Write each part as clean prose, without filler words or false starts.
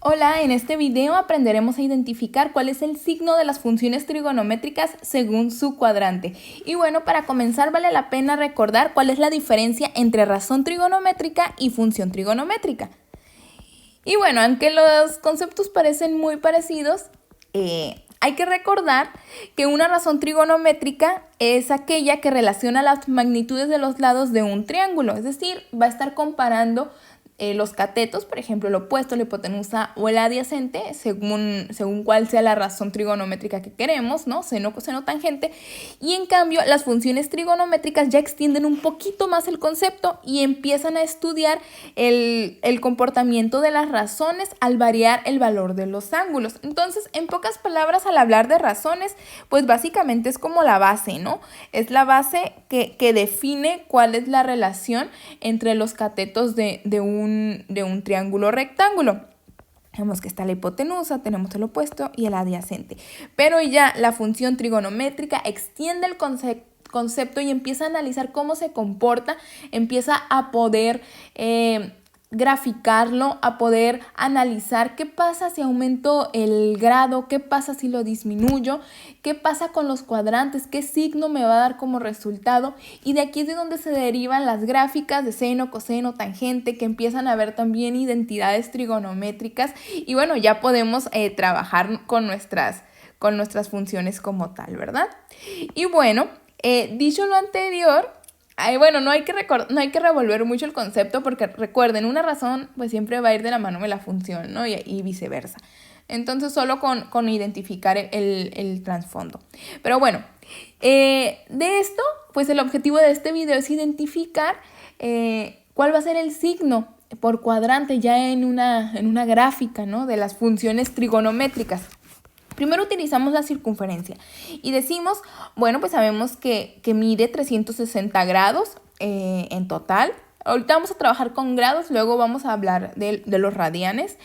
Hola, en este video aprenderemos a identificar cuál es el signo de las funciones trigonométricas según su cuadrante. Y bueno, para comenzar vale la pena recordar cuál es la diferencia entre razón trigonométrica y función trigonométrica. Y bueno, aunque los conceptos parecen muy parecidos, hay que recordar que una razón trigonométrica es aquella que relaciona las magnitudes de los lados de un triángulo, es decir, va a estar comparando los catetos, por ejemplo, el opuesto, la hipotenusa o el adyacente, según cuál sea la razón trigonométrica que queremos, ¿no? Seno, coseno, tangente. Y en cambio, las funciones trigonométricas ya extienden un poquito más el concepto y empiezan a estudiar el comportamiento de las razones al variar el valor de los ángulos. Entonces, en pocas palabras, al hablar de razones, pues básicamente es como la base, ¿no? Es la base que define cuál es la relación entre los catetos de un triángulo rectángulo. Vemos que está la hipotenusa, tenemos el opuesto y el adyacente. Pero ya la función trigonométrica extiende el concepto y empieza a analizar cómo se comporta, empieza a poder graficarlo, a poder analizar qué pasa si aumento el grado, qué pasa si lo disminuyo, qué pasa con los cuadrantes, qué signo me va a dar como resultado. Y de aquí es de donde se derivan las gráficas de seno, coseno, tangente, que empiezan a ver también identidades trigonométricas. Y bueno, ya podemos trabajar con nuestras funciones como tal, ¿verdad? Y bueno, dicho lo anterior, bueno, no hay que revolver mucho el concepto porque recuerden, una razón pues siempre va a ir de la mano de la función, ¿no? Y viceversa. Entonces solo con identificar el trasfondo. Pero bueno, de esto, pues el objetivo de este video es identificar cuál va a ser el signo por cuadrante ya en una gráfica, ¿no? De las funciones trigonométricas. Primero utilizamos la circunferencia y decimos, bueno, pues sabemos que mide 360 grados en total. Ahorita vamos a trabajar con grados, luego vamos a hablar de los radianes,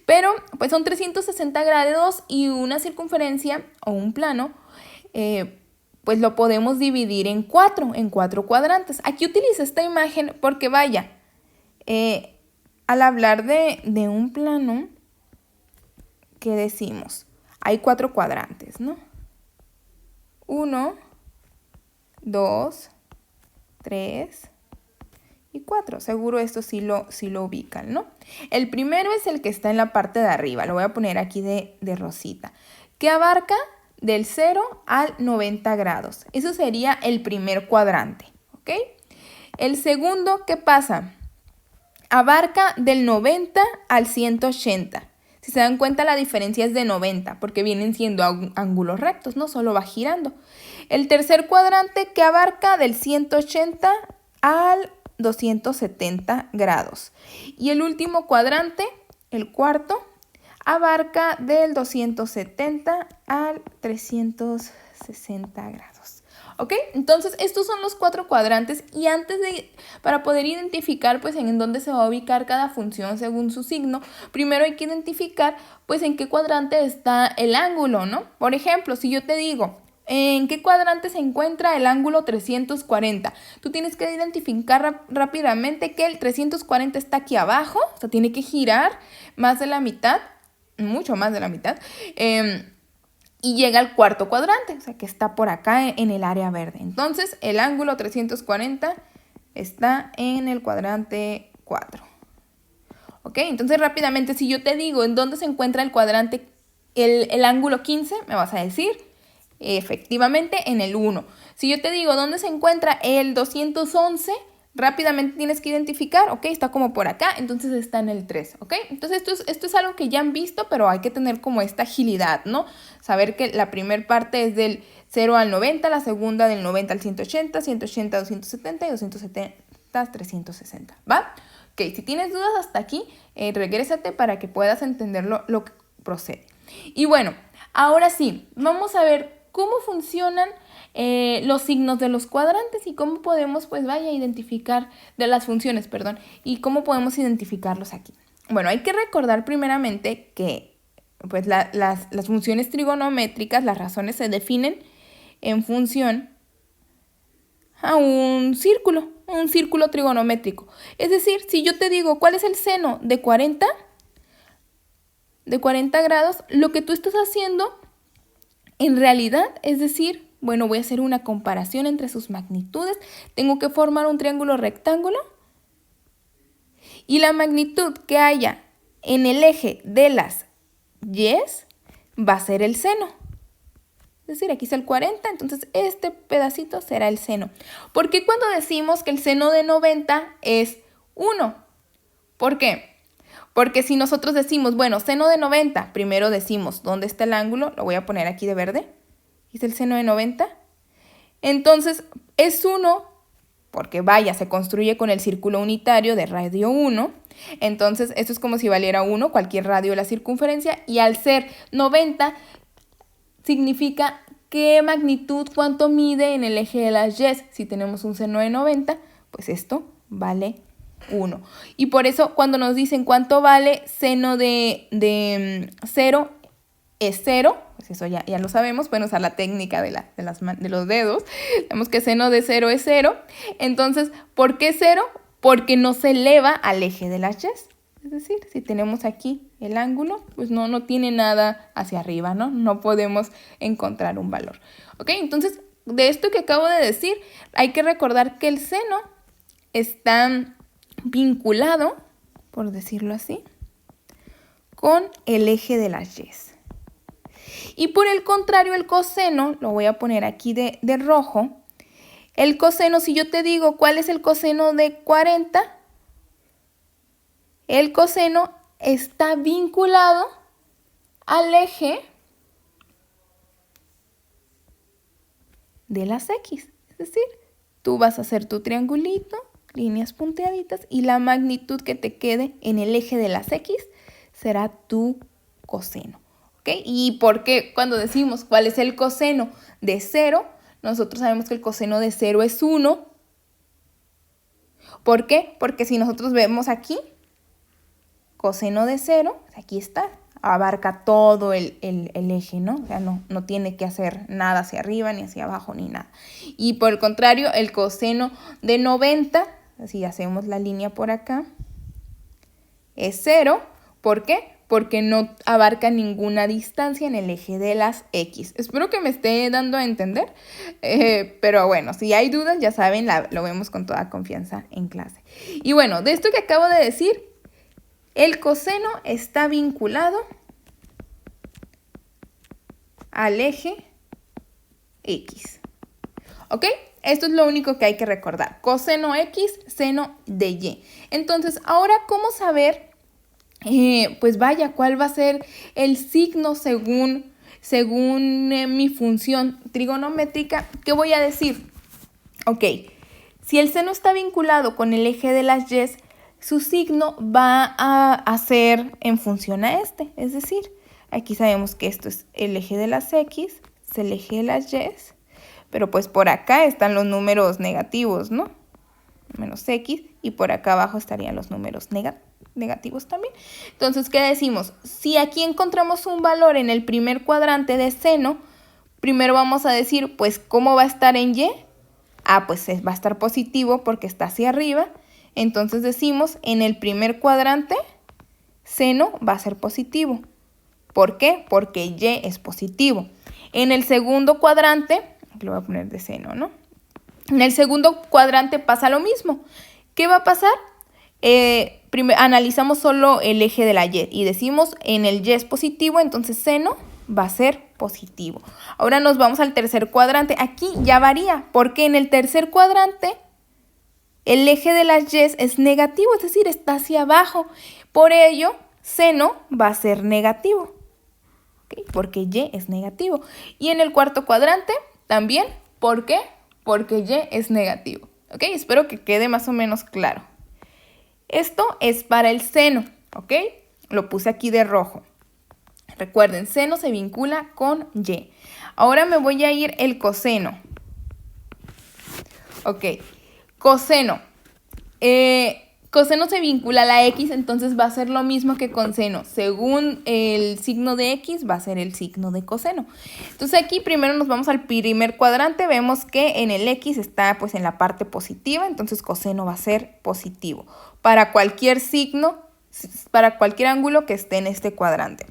pero pues son 360 grados y una circunferencia o un plano, pues lo podemos dividir en cuatro cuadrantes. Aquí utilizo esta imagen porque vaya, al hablar de un plano, ¿qué decimos? Hay 4 cuadrantes, ¿no? 1, 2, 3 y 4. Seguro esto sí lo ubican, ¿no? El primero es el que está en la parte de arriba. Lo voy a poner aquí de rosita. Que abarca del 0 al 90 grados. Eso sería el primer cuadrante, ¿ok? El segundo, ¿qué pasa? Abarca del 90 al 180. Si se dan cuenta, la diferencia es de 90 porque vienen siendo ángulos rectos, no solo va girando. El tercer cuadrante que abarca del 180 al 270 grados. Y el último cuadrante, el cuarto, abarca del 270 al 360 grados. ¿Ok? Entonces estos son los 4 cuadrantes y para poder identificar pues en dónde se va a ubicar cada función según su signo, primero hay que identificar pues en qué cuadrante está el ángulo, ¿no? Por ejemplo, si yo te digo, ¿en qué cuadrante se encuentra el ángulo 340? Tú tienes que identificar rápidamente que el 340 está aquí abajo, o sea, tiene que girar más de la mitad, mucho más de la mitad, y llega al cuarto cuadrante, o sea que está por acá en el área verde. Entonces el ángulo 340 está en el cuadrante 4. ¿Ok? Entonces rápidamente, si yo te digo en dónde se encuentra el cuadrante, el ángulo 15, me vas a decir efectivamente en el 1. Si yo te digo dónde se encuentra el 211, rápidamente tienes que identificar, ok, está como por acá, entonces está en el 3, ok. Entonces esto es algo que ya han visto, pero hay que tener como esta agilidad, ¿no? Saber que la primera parte es del 0 al 90, la segunda del 90 al 180, 180 a 270 y 270 a 360, ¿va? Ok, si tienes dudas hasta aquí, regrésate para que puedas entender lo que procede. Y bueno, ahora sí, vamos a ver cómo funcionan los signos de los cuadrantes y cómo podemos, pues vaya, identificar de las funciones, perdón, y cómo podemos identificarlos aquí. Bueno, hay que recordar primeramente que pues las funciones trigonométricas, las razones se definen en función a un círculo trigonométrico. Es decir, si yo te digo, ¿cuál es el seno de 40? de 40 grados, lo que tú estás haciendo en realidad es decir, bueno, voy a hacer una comparación entre sus magnitudes. Tengo que formar un triángulo rectángulo y la magnitud que haya en el eje de las Y's va a ser el seno. Es decir, aquí está el 40, entonces este pedacito será el seno. ¿Por qué cuando decimos que el seno de 90 es 1? ¿Por qué? Porque si nosotros decimos, bueno, seno de 90, primero decimos, ¿dónde está el ángulo? Lo voy a poner aquí de verde. Aquí está el seno de 90. Entonces, es 1, porque vaya, se construye con el círculo unitario de radio 1. Entonces, esto es como si valiera 1, cualquier radio de la circunferencia. Y al ser 90, significa qué magnitud, cuánto mide en el eje de las Y's. Si tenemos un seno de 90, pues esto vale 1. Y por eso cuando nos dicen cuánto vale seno de 0 es 0, pues eso ya lo sabemos, pueden usar la técnica de los dedos. Sabemos que seno de 0 es 0. Entonces, ¿por qué 0? Porque no se eleva al eje de las Y's. Es decir, si tenemos aquí el ángulo, pues no tiene nada hacia arriba, ¿no? No podemos encontrar un valor. ¿Ok? Entonces, de esto que acabo de decir, hay que recordar que el seno está vinculado, por decirlo así, con el eje de las Y's. Y por el contrario, el coseno, lo voy a poner aquí de rojo. El coseno, si yo te digo cuál es el coseno de 40, el coseno está vinculado al eje de las X. Es decir, tú vas a hacer tu triangulito, líneas punteaditas, y la magnitud que te quede en el eje de las X será tu coseno. ¿Ok? ¿Y por qué cuando decimos cuál es el coseno de 0? Nosotros sabemos que el coseno de 0 es 1. ¿Por qué? Porque si nosotros vemos aquí, coseno de 0, aquí está, abarca todo el eje, ¿no? O sea, no tiene que hacer nada hacia arriba, ni hacia abajo, ni nada. Y por el contrario, el coseno de 90, si hacemos la línea por acá, es 0. ¿Por qué? Porque no abarca ninguna distancia en el eje de las X. Espero que me esté dando a entender, pero bueno, si hay dudas, ya saben, lo vemos con toda confianza en clase. Y bueno, de esto que acabo de decir, el coseno está vinculado al eje X. ¿Ok? Esto es lo único que hay que recordar. Coseno X, seno de Y. Entonces, ahora, ¿cómo saber, pues vaya, cuál va a ser el signo según mi función trigonométrica? ¿Qué voy a decir? Ok, si el seno está vinculado con el eje de las Y's, su signo va a ser en función a este. Es decir, aquí sabemos que esto es el eje de las X, es el eje de las Y's, pero pues por acá están los números negativos, ¿no? Menos X, y por acá abajo estarían los números negativos también. Entonces, ¿qué decimos? Si aquí encontramos un valor en el primer cuadrante de seno, primero vamos a decir, pues, ¿cómo va a estar en Y? Pues va a estar positivo porque está hacia arriba. Entonces decimos, en el primer cuadrante, seno va a ser positivo. ¿Por qué? Porque Y es positivo. En el segundo cuadrante, aquí lo voy a poner de seno, ¿no? En el segundo cuadrante pasa lo mismo. ¿Qué va a pasar? Analizamos solo el eje de la Y y decimos, en el Y es positivo, entonces seno va a ser positivo. Ahora nos vamos al tercer cuadrante. Aquí ya varía, porque en el tercer cuadrante el eje de las Y's es negativo, es decir, está hacia abajo. Por ello, seno va a ser negativo, ¿okay? Porque Y es negativo. Y en el cuarto cuadrante también, ¿por qué? Porque Y es negativo. ¿Ok? Espero que quede más o menos claro. Esto es para el seno, ¿ok? Lo puse aquí de rojo. Recuerden, seno se vincula con Y. Ahora me voy a ir el coseno. Ok. Coseno. Coseno se vincula a la X, entonces va a ser lo mismo que con seno. Según el signo de X, va a ser el signo de coseno. Entonces aquí primero nos vamos al primer cuadrante. Vemos que en el X está en la parte positiva, entonces coseno va a ser positivo. Para cualquier signo para cualquier ángulo que esté en este cuadrante.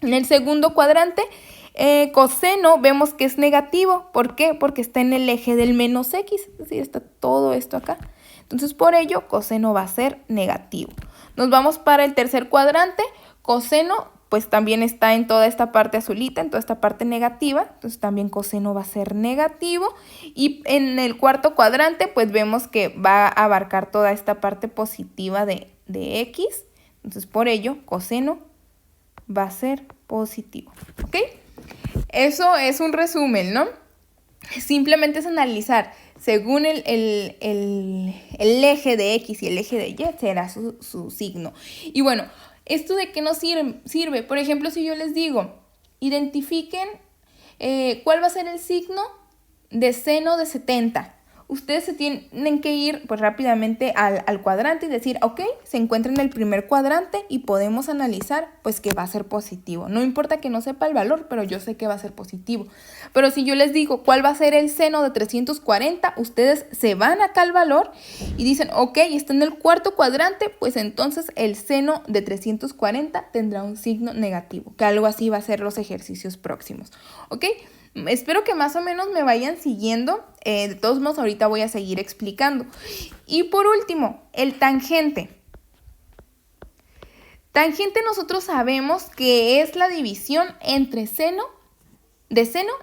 En el segundo cuadrante, coseno vemos que es negativo. ¿Por qué? Porque está en el eje del menos x, es decir, está todo esto acá. Entonces, por ello, coseno va a ser negativo. Nos vamos para el tercer cuadrante. Coseno, pues también está en toda esta parte azulita, en toda esta parte negativa. Entonces, también coseno va a ser negativo. Y en el cuarto cuadrante, pues vemos que va a abarcar toda esta parte positiva de x. Entonces, por ello, coseno va a ser positivo. ¿Ok? Eso es un resumen, ¿no? Simplemente es analizar según el eje de X y el eje de Y será su signo. Y bueno, ¿esto de qué nos sirve? Por ejemplo, si yo les digo, identifiquen cuál va a ser el signo de seno de 70. Ustedes se tienen que ir pues rápidamente al cuadrante y decir, ok, se encuentra en el primer cuadrante y podemos analizar pues que va a ser positivo. No importa que no sepa el valor, pero yo sé que va a ser positivo. Pero si yo les digo cuál va a ser el seno de 340, ustedes se van acá al valor y dicen, ok, está en el cuarto cuadrante, pues entonces el seno de 340 tendrá un signo negativo, que algo así va a ser los ejercicios próximos, ¿ok? Espero que más o menos me vayan siguiendo. De todos modos, ahorita voy a seguir explicando. Y por último, el tangente. Tangente nosotros sabemos que es la división entre seno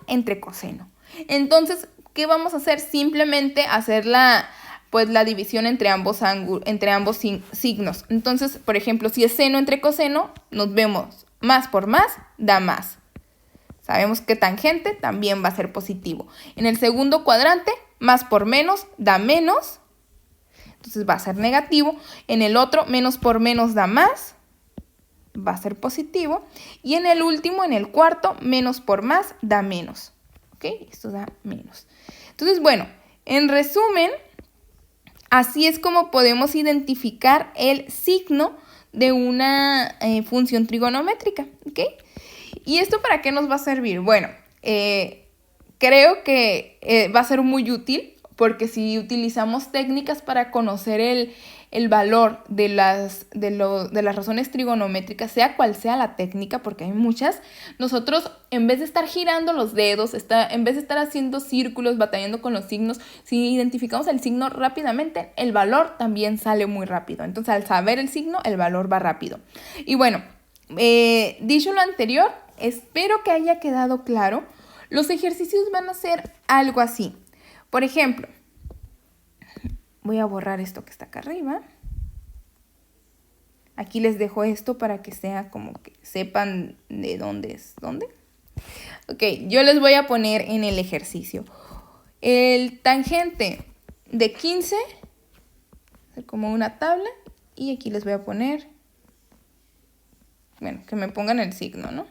entre coseno. Entonces, ¿qué vamos a hacer? Simplemente hacer la división entre ambos signos. Entonces, por ejemplo, si es seno entre coseno, nos vemos más por más da más. Sabemos que tangente también va a ser positivo. En el segundo cuadrante, más por menos da menos. Entonces va a ser negativo. En el otro, menos por menos da más. Va a ser positivo. Y en el último, en el cuarto, menos por más da menos. ¿Ok? Esto da menos. Entonces, bueno, en resumen, así es como podemos identificar el signo de una función trigonométrica. ¿Ok? ¿Y esto para qué nos va a servir? Bueno, creo que va a ser muy útil porque si utilizamos técnicas para conocer el valor de las razones trigonométricas, sea cual sea la técnica, porque hay muchas, nosotros en vez de estar girando los dedos, en vez de estar haciendo círculos, batallando con los signos, si identificamos el signo rápidamente, el valor también sale muy rápido. Entonces, al saber el signo, el valor va rápido. Y bueno, dicho lo anterior, espero que haya quedado claro. Los ejercicios van a ser algo así. Por ejemplo, voy a borrar esto que está acá arriba. Aquí les dejo esto para que sea como que sepan de dónde es dónde. Ok, yo les voy a poner en el ejercicio. El tangente de 15, como una tabla, y aquí les voy a poner, bueno, que me pongan el signo, ¿no?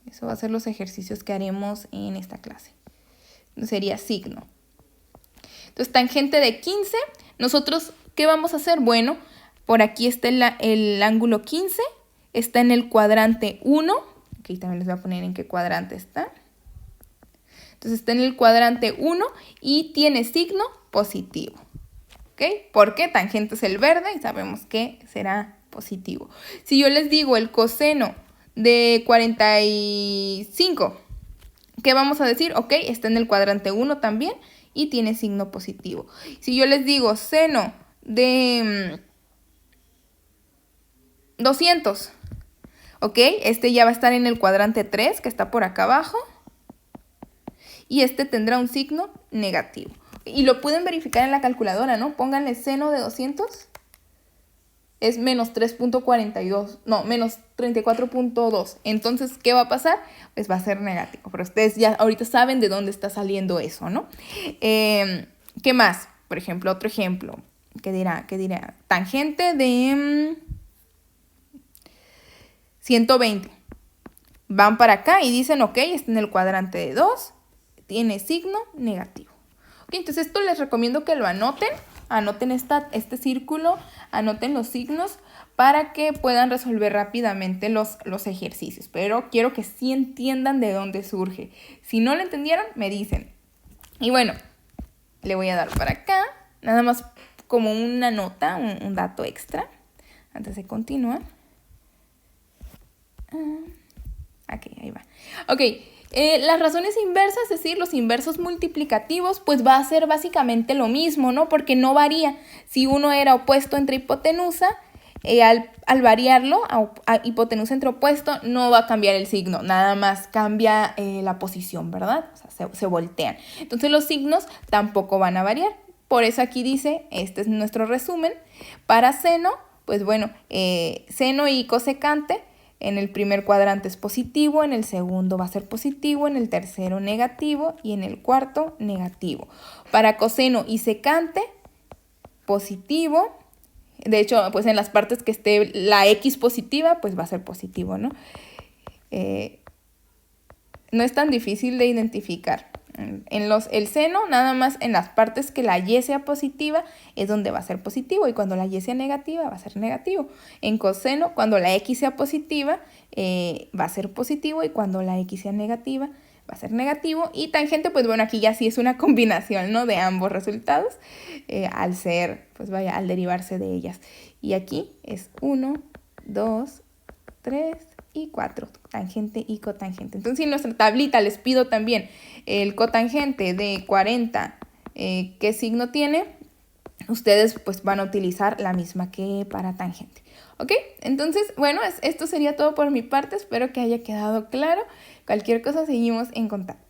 Eso va a ser los ejercicios que haremos en esta clase. Sería signo. Entonces, tangente de 15, nosotros, ¿qué vamos a hacer? Bueno, por aquí está el ángulo 15, está en el cuadrante 1. Aquí también les voy a poner en qué cuadrante está. Entonces, está en el cuadrante 1 y tiene signo positivo. ¿Ok? Porque tangente es el verde y sabemos que será positivo. Si yo les digo el coseno de 45, ¿qué vamos a decir? Ok, está en el cuadrante 1 también y tiene signo positivo. Si yo les digo seno de 200, ok, este ya va a estar en el cuadrante 3, que está por acá abajo, y este tendrá un signo negativo. Y lo pueden verificar en la calculadora, ¿no? Pónganle seno de 200. Es menos 3.42, no, menos 34.2. Entonces, ¿qué va a pasar? Pues va a ser negativo. Pero ustedes ya ahorita saben de dónde está saliendo eso, ¿no? ¿Qué más? Por ejemplo, otro ejemplo. ¿Qué dirá? Tangente de 120. Van para acá y dicen, ok, está en el cuadrante de 2. Tiene signo negativo. Ok, entonces esto les recomiendo que lo anoten. Anoten este círculo, anoten los signos para que puedan resolver rápidamente los ejercicios. Pero quiero que sí entiendan de dónde surge. Si no lo entendieron, me dicen. Y bueno, le voy a dar para acá, nada más como una nota, un dato extra. antes de continuar. Ok, ahí va. Ok, las razones inversas, es decir, los inversos multiplicativos, pues va a ser básicamente lo mismo, ¿no? Porque no varía. Si uno era opuesto entre hipotenusa, al variarlo a hipotenusa entre opuesto, no va a cambiar el signo, nada más cambia la posición, ¿verdad? O sea, se voltean. Entonces los signos tampoco van a variar. Por eso aquí dice, este es nuestro resumen. Para seno, pues bueno, seno y cosecante, en el primer cuadrante es positivo, en el segundo va a ser positivo, en el tercero negativo y en el cuarto negativo. Para coseno y secante, positivo. De hecho, pues en las partes que esté la X positiva, pues va a ser positivo, ¿no? No es tan difícil de identificar. El seno, nada más en las partes que la Y sea positiva, es donde va a ser positivo. Y cuando la Y sea negativa, va a ser negativo. En coseno, cuando la X sea positiva, va a ser positivo. Y cuando la X sea negativa, va a ser negativo. Y tangente, pues bueno, aquí ya sí es una combinación, ¿no? De ambos resultados, al ser, pues vaya, al derivarse de ellas. Y aquí es 1, 2, 3 y 4, tangente y cotangente. Entonces, en nuestra tablita les pido también el cotangente de 40, ¿qué signo tiene? Ustedes pues van a utilizar la misma que para tangente. ¿Ok? Entonces, bueno, esto sería todo por mi parte. Espero que haya quedado claro. Cualquier cosa seguimos en contacto.